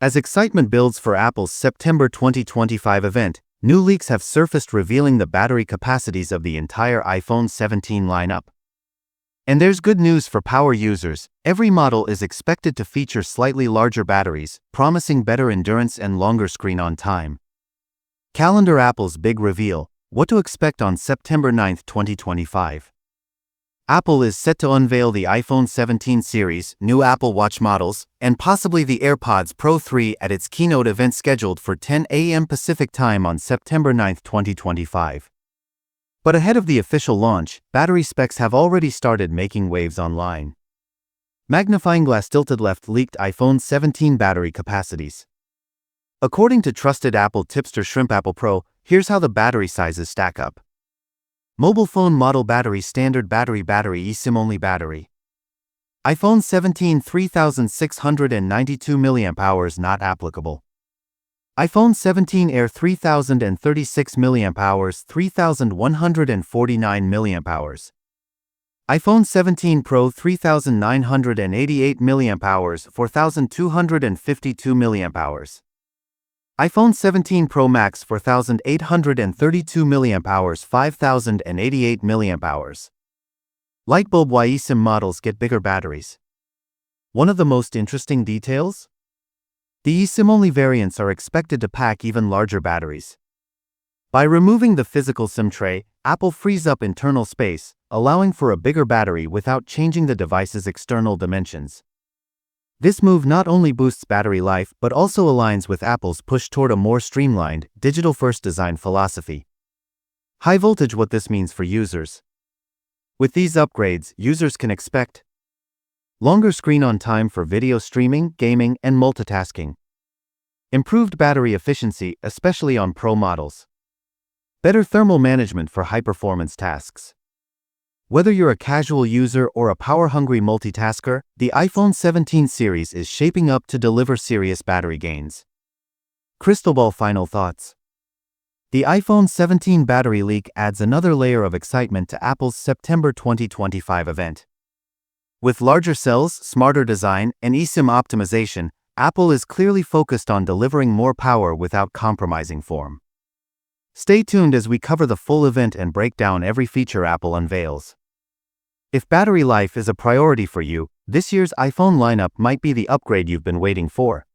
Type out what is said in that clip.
As excitement builds for Apple's September 2025 event, new leaks have surfaced revealing the battery capacities of the entire iPhone 17 lineup. And there's good news for power users. Every model is expected to feature slightly larger batteries, promising better endurance and longer screen-on time. Calendar Apple's big reveal: what to expect on September 9, 2025. Apple is set to unveil the iPhone 17 series, new Apple Watch models, and possibly the AirPods Pro 3 at its keynote event scheduled for 10 a.m. Pacific Time on September 9, 2025. But ahead of the official launch, battery specs have already started making waves online. Magnifying glass tilted left leaked iPhone 17 battery capacities. According to trusted Apple tipster Shrimp Apple Pro, here's how the battery sizes stack up. Mobile phone model battery: standard battery, eSIM-only battery. iPhone 17 3692 mAh not applicable. iPhone 17 Air 3036 mAh 3149 mAh. iPhone 17 Pro 3988 mAh 4252 mAh. iPhone 17 Pro Max 4832 mAh 5088 mAh. Lightbulb: why eSIM models get bigger batteries. One of the most interesting details? The eSIM-only variants are expected to pack even larger batteries. By removing the physical SIM tray, Apple frees up internal space, allowing for a bigger battery without changing the device's external dimensions. This move not only boosts battery life but also aligns with Apple's push toward a more streamlined, digital-first design philosophy. High voltage: what this means for users. With these upgrades, users can expect longer screen-on time for video streaming, gaming, and multitasking. Improved battery efficiency, especially on Pro models. Better thermal management for high-performance tasks. Whether you're a casual user or a power-hungry multitasker, the iPhone 17 series is shaping up to deliver serious battery gains. Crystal ball: final thoughts. The iPhone 17 battery leak adds another layer of excitement to Apple's September 2025 event. With larger cells, smarter design, and eSIM optimization, Apple is clearly focused on delivering more power without compromising form. Stay tuned as we cover the full event and break down every feature Apple unveils. If battery life is a priority for you, this year's iPhone lineup might be the upgrade you've been waiting for.